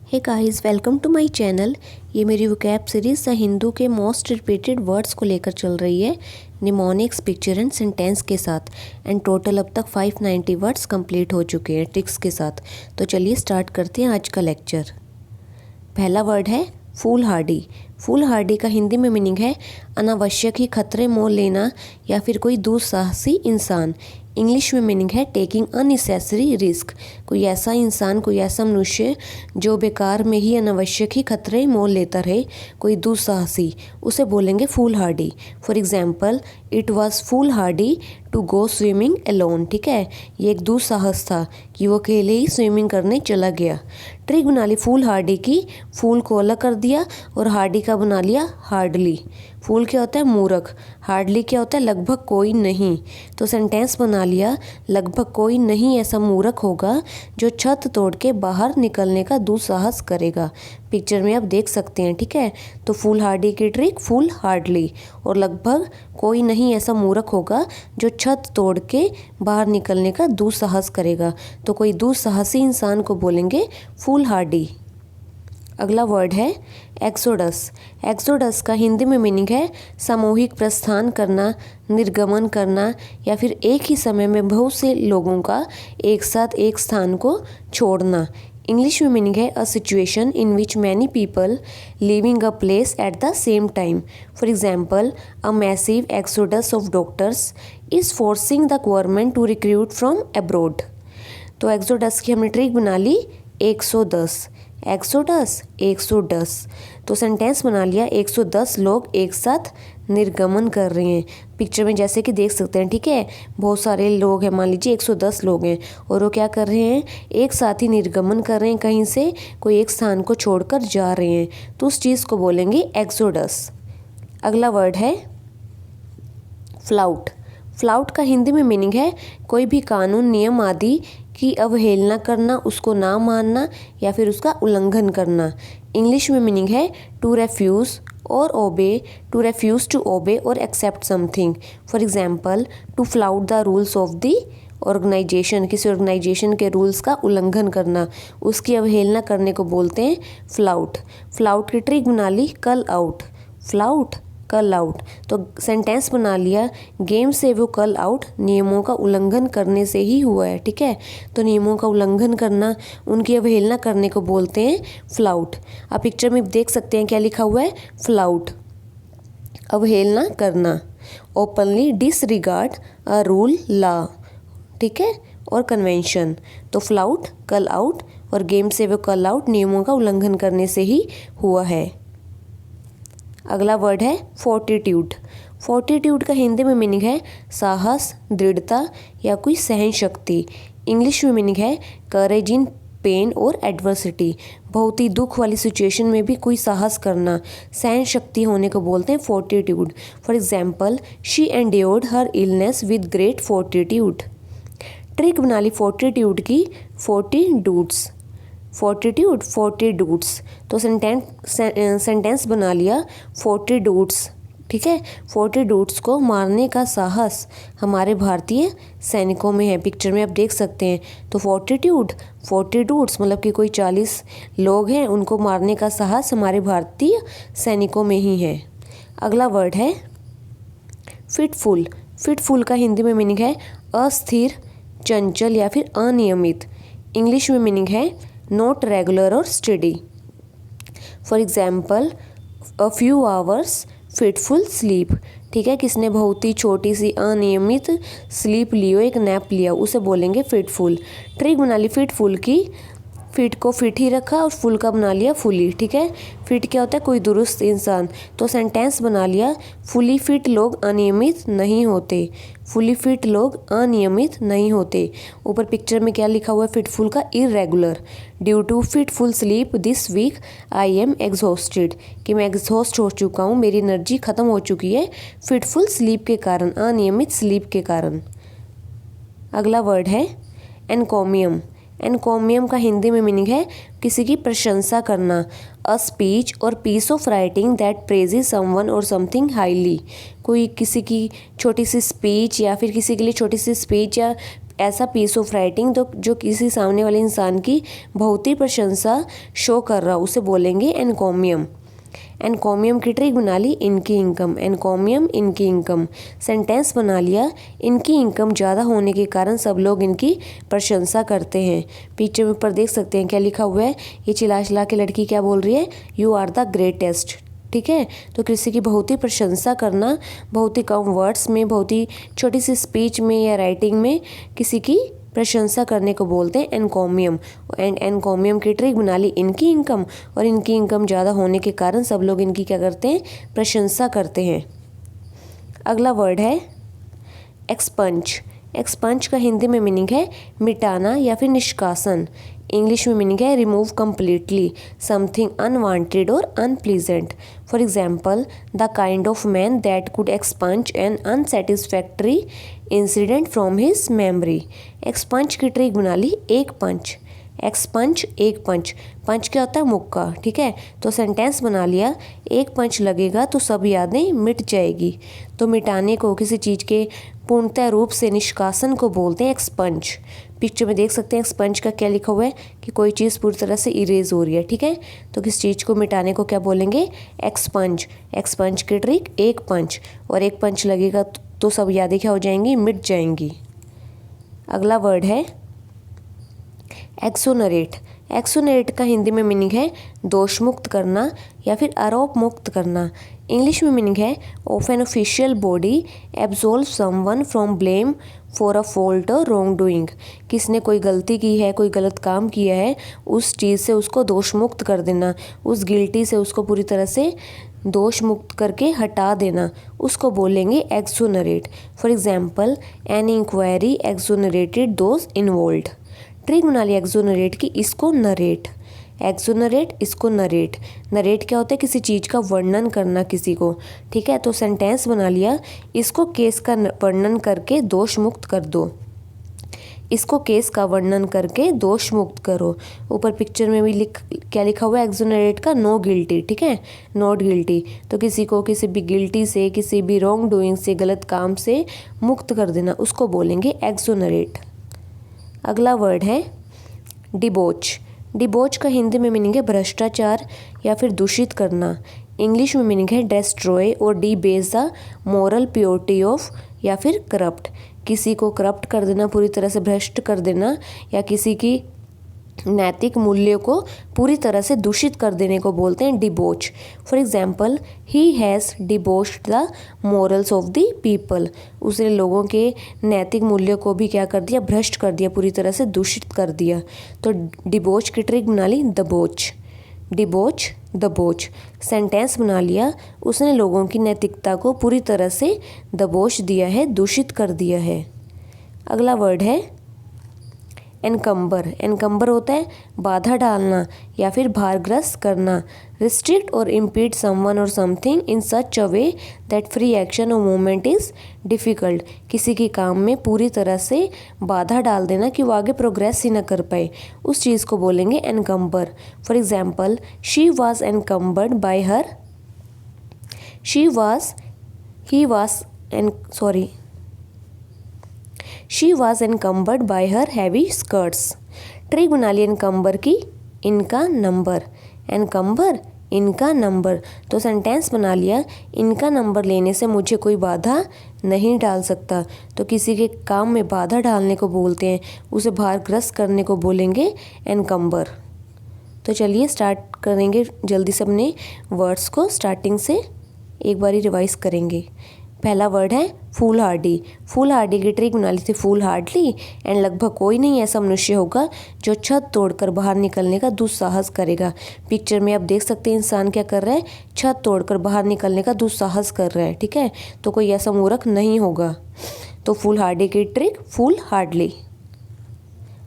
Hey guys, welcome to my channel. ये मेरी vocab series the Hindu के मोस्ट रिपीटेड वर्ड्स को लेकर चल रही है निमोनिक्स, पिक्चर एंड सेंटेंस के साथ। एंड टोटल अब तक 590 वर्ड्स कंप्लीट हो चुके हैं ट्रिक्स के साथ। तो चलिए स्टार्ट करते हैं आज का लेक्चर। पहला वर्ड है फूल हार्डी। फूल हार्डी का हिंदी में मीनिंग है अनावश्यक ही खतरे मोल लेना या फिर कोई दुस्साहसी इंसान। इंग्लिश में मीनिंग है टेकिंग अननेसेसरी रिस्क। कोई ऐसा इंसान, कोई ऐसा मनुष्य जो बेकार में ही अनावश्यक ही खतरे मोल लेता रहे, कोई दुस्साहसी, उसे बोलेंगे foolhardy. For example, it was foolhardy to go swimming alone. ठीक है, ये एक दुस्साहस था कि वो अकेले ही स्विमिंग करने चला गया। ट्रिक बना ली फूल हार्डी की, फूल को अलग कर दिया और हार्डी का बना लिया हार्डली। फूल क्या होता है? मूर्ख। हार्डली क्या होता है? लगभग कोई नहीं। तो सेंटेंस बना लिया, लगभग कोई नहीं ऐसा मूर्ख होगा जो छत तोड़ के बाहर निकलने का दुस्साहस करेगा। पिक्चर में आप देख सकते हैं। ठीक है, तो फूल हार्डी की ट्रिक फूल हार्डली, और लगभग कोई नहीं ऐसा मूर्ख होगा जो छत तोड़ के बाहर निकलने का दुस्साहस करेगा। तो कोई दुस्साहसी इंसान को बोलेंगे फूल हार्डी। अगला वर्ड है एक्सोडस। एक्सोडस का हिंदी में मीनिंग है सामूहिक प्रस्थान करना, निर्गमन करना या फिर एक ही समय में बहुत से लोगों का एक साथ एक स्थान को छोड़ना। इंग्लिश में मीनिंग है a situation in which many people living a place at the same time. For example, a massive exodus of doctors is forcing the government to recruit from abroad. तो एक्सोडस की हमने trick बना ली 110। Exodus 110। तो sentence बना लिया 110 लोग एक साथ निर्गमन कर रहे हैं। पिक्चर में जैसे कि देख सकते हैं। ठीक है, बहुत सारे लोग हैं, मान लीजिए 110 लोग हैं और वो क्या कर रहे हैं? एक साथ ही निर्गमन कर रहे हैं, कहीं से कोई एक स्थान को छोड़कर जा रहे हैं। तो उस चीज़ को बोलेंगे एक्सोडस। अगला वर्ड है फ्लाउट। फ्लाउट का हिंदी में मीनिंग है कोई भी कानून, नियम आदि की अवहेलना करना, उसको ना मानना या फिर उसका उल्लंघन करना। इंग्लिश में मीनिंग है टू रेफ्यूज़ और ओबे, to refuse to obey or accept something. For example, to flout the rules of the organisation, किसी ऑर्गेनाइजेशन के रूल्स का उल्लंघन करना, उसकी अवहेलना करने को बोलते हैं फ्लाउट। फ्लाउट की ट्रिक बना ली कल आउट। फ्लाउट कल आउट। तो सेंटेंस बना लिया गेम से वो कल आउट नियमों का उल्लंघन करने से ही हुआ है। ठीक है, तो नियमों का उल्लंघन करना, उनकी अवहेलना करने को बोलते हैं फ्लाउट। आप पिक्चर में देख सकते हैं क्या लिखा हुआ है? फ्लाउट, अवहेलना करना। Openly disregard a rule, law. ठीक है, और कन्वेंशन। तो फ्लाउट कल आउट और गेम से वो कल आउट नियमों का उल्लंघन करने से ही हुआ है। अगला वर्ड है फोर्टिट्यूड। फोर्टिट्यूड का हिंदी में मीनिंग है साहस, दृढ़ता या कोई सहन शक्ति। इंग्लिश में मीनिंग है करेज इन पेन और एडवर्सिटी। बहुत ही दुख वाली सिचुएशन में भी कोई साहस करना, सहन शक्ति होने को बोलते हैं fortitude. For example, she endured her illness with great fortitude. Trick बना ली फोर्टिट्यूड की 40 डूड्स। Fortitude 40 dudes. तो सेंटेंस बना लिया 40 डूड्स। ठीक है, 40 डूड्स को मारने का साहस हमारे भारतीय सैनिकों में है। पिक्चर में आप देख सकते हैं। तो फोर्टिट्यूड 40 डूड्स मतलब कि कोई 40 लोग हैं, उनको मारने का साहस हमारे भारतीय सैनिकों में ही है। अगला वर्ड है फिटफुल। फिटफुल का हिंदी में मीनिंग है अस्थिर, चंचल या फिर अनियमित। इंग्लिश में मीनिंग है नॉट रेगुलर और study. For example, a few hours fitful sleep. ठीक है, किसने बहुत ही छोटी सी अनियमित स्लीप लियो, एक नैप लिया, उसे बोलेंगे फिटफुल। ट्रिक बना ली फिटफुल की, फिट को फिट ही रखा और फुल का बना लिया फुली। ठीक है, फिट क्या होता है? कोई दुरुस्त इंसान। तो सेंटेंस बना लिया फुली फिट लोग अनियमित नहीं होते। फुली फिट लोग अनियमित नहीं होते। ऊपर पिक्चर में क्या लिखा हुआ है? फिटफुल का irregular. Due to fitful sleep this week I am exhausted, कि मैं एग्जॉस्ट हो चुका हूँ, मेरी एनर्जी खत्म हो चुकी है फिटफुल स्लीप के कारण, अनियमित स्लीप के कारण। अगला वर्ड है एनकोमियम। एनकोमियम का हिंदी में मीनिंग है किसी की प्रशंसा करना, a speech or piece of writing that praises someone or something highly. कोई किसी की छोटी सी स्पीच या फिर किसी के लिए छोटी सी स्पीच या ऐसा पीस ऑफ राइटिंग तो जो किसी सामने वाले इंसान की बहुत ही प्रशंसा शो कर रहा, उसे बोलेंगे एनकोमियम। एनकोमियम की ट्रिक बना ली, इनकी इनकम। एनकोमियम इनकी इनकम। सेंटेंस बना लिया, इनकी इनकम ज़्यादा होने के कारण सब लोग इनकी प्रशंसा करते हैं। पिक्चर में ऊपर देख सकते हैं क्या लिखा हुआ है, ये चिल्ला चिल्ला के लड़की क्या बोल रही है, यू आर द ग्रेटेस्ट। ठीक है, तो किसी की बहुत ही प्रशंसा करना, बहुत ही कम वर्ड्स में, बहुत ही छोटी सी स्पीच में या राइटिंग में किसी की प्रशंसा करने को बोलते हैं एनकोमियम। एंड एनकोमियम की ट्रिक बना ली, इनकी इनकम, और इनकी इनकम ज़्यादा होने के कारण सब लोग इनकी क्या करते हैं, प्रशंसा करते हैं। अगला वर्ड है एक्सपंज। एक्सपंज का हिंदी में मीनिंग है मिटाना या फिर निष्कासन। इंग्लिश में मीनिंग है remove completely something unwanted or unpleasant. For example, the kind of man that could expunge an unsatisfactory incident from his memory. Expunge की ट्रिक बना ली, एक पंच। एक्सपंज एक पंच, पंच क्या होता है, मुक्का। ठीक है, तो सेंटेंस बना लिया, एक पंच लगेगा तो सब यादें मिट जाएगी। तो मिटाने को, किसी चीज़ के पूर्णतः रूप से निष्कासन को बोलते हैं एक्सपंज। पिक्चर में देख सकते हैं एक्सपंज का क्या लिखा हुआ है कि कोई चीज़ पूरी तरह से इरेज हो रही है। ठीक है, तो किस चीज़ को मिटाने को क्या बोलेंगे, एक्सपंज। एक्सपंज की ट्रिक एक पंच, और एक पंच लगेगा तो सब यादें क्या हो जाएंगी, मिट जाएंगी। अगला वर्ड है एक्सोनरेट। एक्सोनरेट का हिंदी में मीनिंग है दोष मुक्त करना या फिर आरोप मुक्त करना। इंग्लिश में मीनिंग है of an official body absolve someone from blame for a fault और रॉन्ग डूइंग। किसने कोई गलती की है, कोई गलत काम किया है, उस चीज़ से उसको दोष मुक्त कर देना, उस गिल्टी से उसको पूरी तरह से दोष मुक्त करके हटा देना, उसको बोलेंगे exonerate. For example, an inquiry exonerated those involved. Trick बना लिया एक्सोनरेट की, इसको नरेट। एक्सोनरेट, इसको नरेट। नरेट क्या होता है, किसी चीज़ का वर्णन करना किसी को। ठीक है, तो सेंटेंस बना लिया, इसको केस का वर्णन करके दोष मुक्त कर दो। इसको केस का वर्णन करके दोष मुक्त करो। ऊपर पिक्चर में भी क्या लिखा हुआ है एक्सोनरेट का, नो गिल्टी। ठीक है, नॉट गिल्टी, तो किसी को किसी भी गिल्टी से, किसी भी रॉन्ग डूइंग से, गलत काम से मुक्त कर देना, उसको बोलेंगे एक्सोनरेट। अगला वर्ड है डिबोच। डिबोच का हिंदी में मीनिंग है भ्रष्टाचार या फिर दूषित करना। इंग्लिश में मीनिंग है डेस्ट्रॉय और डीबेस द मोरल प्योरिटी ऑफ, या फिर करप्ट। किसी को करप्ट कर देना, पूरी तरह से भ्रष्ट कर देना, या किसी की नैतिक मूल्यों को पूरी तरह से दूषित कर देने को बोलते हैं debauch. For example, he has debauched the morals of the people. उसने लोगों के नैतिक मूल्यों को भी क्या कर दिया, भ्रष्ट कर दिया, पूरी तरह से दूषित कर दिया। तो डिबोच की ट्रिक बना ली, दबोच। डिबोच, दबोच। सेंटेंस बना लिया, उसने लोगों की नैतिकता को पूरी तरह से दबोच दिया है, दूषित कर दिया है। अगला वर्ड है एनकम्बर। एनकम्बर होता है बाधा डालना या फिर भारग्रस्त करना। रिस्ट्रिक्ट और impede someone or something in such a way that free action और मूवमेंट इज डिफ़िकल्ट। किसी के काम में पूरी तरह से बाधा डाल देना कि वो आगे प्रोग्रेस ही ना कर पाए, उस चीज़ को बोलेंगे encumber. For example, she was encumbered by her, she was, he was she was encumbered by her heavy skirts. Trick बना ली एनकम्बर की, इनका नंबर। एनकम्बर, इनका नंबर। तो सेंटेंस बना लिया, इनका नंबर लेने से मुझे कोई बाधा नहीं डाल सकता। तो किसी के काम में बाधा डालने को बोलते हैं, उसे भारग्रस्त करने को बोलेंगे एनकम्बर। तो चलिए स्टार्ट करेंगे जल्दी से अपने वर्ड्स को, स्टार्टिंग से एक बारी रिवाइज करेंगे। पहला वर्ड है फूल हार्डी। फूल हार्डी की ट्रिक बना ली थी, फूल हार्डली। एंड लगभग कोई नहीं ऐसा मनुष्य होगा जो छत तोड़कर बाहर निकलने का दुस्साहस करेगा। पिक्चर में आप देख सकते हैं इंसान क्या कर रहा है, छत तोड़कर बाहर निकलने का दुस्साहस कर रहा है। ठीक है, तो कोई ऐसा मूर्ख नहीं होगा। तो फूल हार्डी की ट्रिक, फूल हार्डली।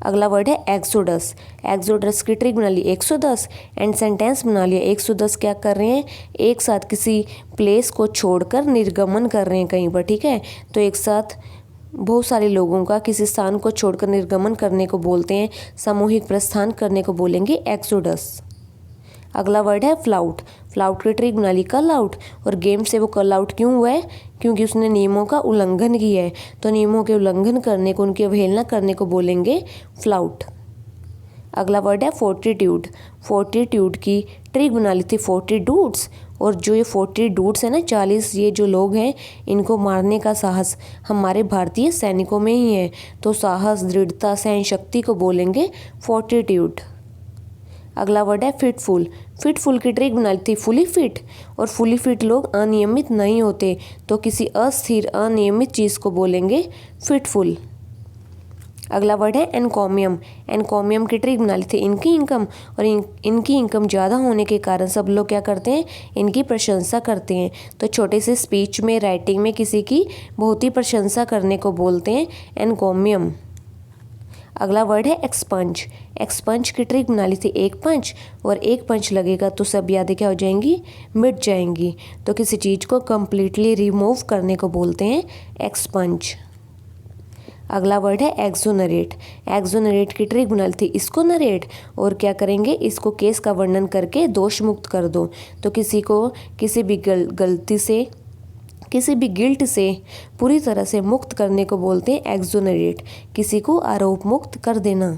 अगला वर्ड है एक्सोडस। एक्सोडस की ट्रिक बना ली 110। एंड सेंटेंस बना लिया, 110 क्या कर रहे हैं, एक साथ किसी प्लेस को छोड़कर निर्गमन कर रहे हैं कहीं पर। ठीक है, तो एक साथ बहुत सारे लोगों का किसी स्थान को छोड़कर निर्गमन करने को बोलते हैं, सामूहिक प्रस्थान करने को बोलेंगे एक्सोडस। अगला वर्ड है फ्लाउट। फ्लाउट की ट्रिक बना ली कल आउट, और गेम से वो कल आउट क्यों हुआ है? क्योंकि उसने नियमों का उल्लंघन किया है। तो नियमों के उल्लंघन करने को, उनकी अवहेलना करने को बोलेंगे फ्लाउट। अगला वर्ड है फोर्टिट्यूड। फोर्टिट्यूड की ट्रिक बना ली थी 40 डूड्स, और जो ये 40 डूड्स है ना, 40 ये जो लोग हैं, इनको मारने का साहस हमारे भारतीय सैनिकों में ही है। तो साहस, दृढ़ता, सहन शक्ति को बोलेंगे फोर्टिट्यूड। अगला वर्ड है फिटफुल। फिटफुल की ट्रिक बना ली थी फुली फिट, और फुली फिट लोग अनियमित नहीं होते, तो किसी अस्थिर अनियमित चीज़ को बोलेंगे फिटफुल। अगला वर्ड है एनकॉमियम। एनकॉमियम की ट्रिक बना ली थी इनकी इनकम, और इनकी इनकम ज़्यादा होने के कारण सब लोग क्या करते हैं? इनकी प्रशंसा करते हैं। तो छोटे से स्पीच में, राइटिंग में किसी की बहुत ही प्रशंसा करने को बोलते हैं एनकॉमियम। अगला वर्ड है एक्सपंज। एक्सपंज की ट्रिक बना ली थी एक पंच, और एक पंच लगेगा तो सब यादें क्या हो जाएंगी? मिट जाएंगी। तो किसी चीज़ को कंप्लीटली रिमूव करने को बोलते हैं एक्सपंज। अगला वर्ड है एक्सोनरेट। एक्सोनरेट की ट्रिक बना ली थी इसको नरेट, और क्या करेंगे? इसको केस का वर्णन करके दोष मुक्त कर दो। तो किसी को किसी भी गलती से, किसी भी गिल्ट से पूरी तरह से मुक्त करने को बोलते हैं एक्सोनरेट, किसी को आरोप मुक्त कर देना।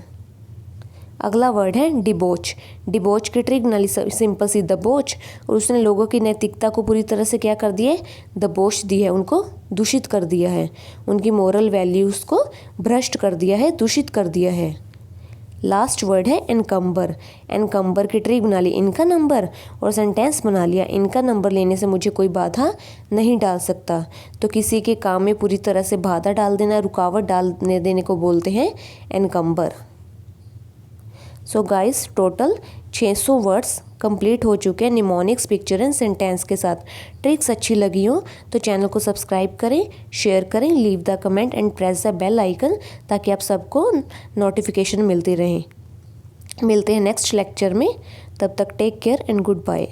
अगला वर्ड है डिबोच। डिबोच की ट्रिक बना ली सिंपल सी दबोच, और उसने लोगों की नैतिकता को पूरी तरह से क्या कर दिया है? दबोच दी है, उनको दूषित कर दिया है, उनकी मोरल वैल्यूज़ को भ्रष्ट कर दिया है, दूषित कर दिया है। लास्ट वर्ड है एनकम्बर। एनकम्बर की ट्रिक बना ली इनका नंबर, और सेंटेंस बना लिया इनका नंबर लेने से मुझे कोई बाधा नहीं डाल सकता। तो किसी के काम में पूरी तरह से बाधा डाल देना, रुकावट डालने देने को बोलते हैं encumber. So guys, total 600 words complete हो चुके हैं निमोनिक्स, पिक्चर एंड सेंटेंस के साथ। ट्रिक्स अच्छी लगी हो तो चैनल को सब्सक्राइब करें, शेयर करें, leave the comment and press the bell icon, ताकि आप सबको नोटिफिकेशन मिलती रहें। मिलते हैं नेक्स्ट लेक्चर में, तब तक take care and good bye.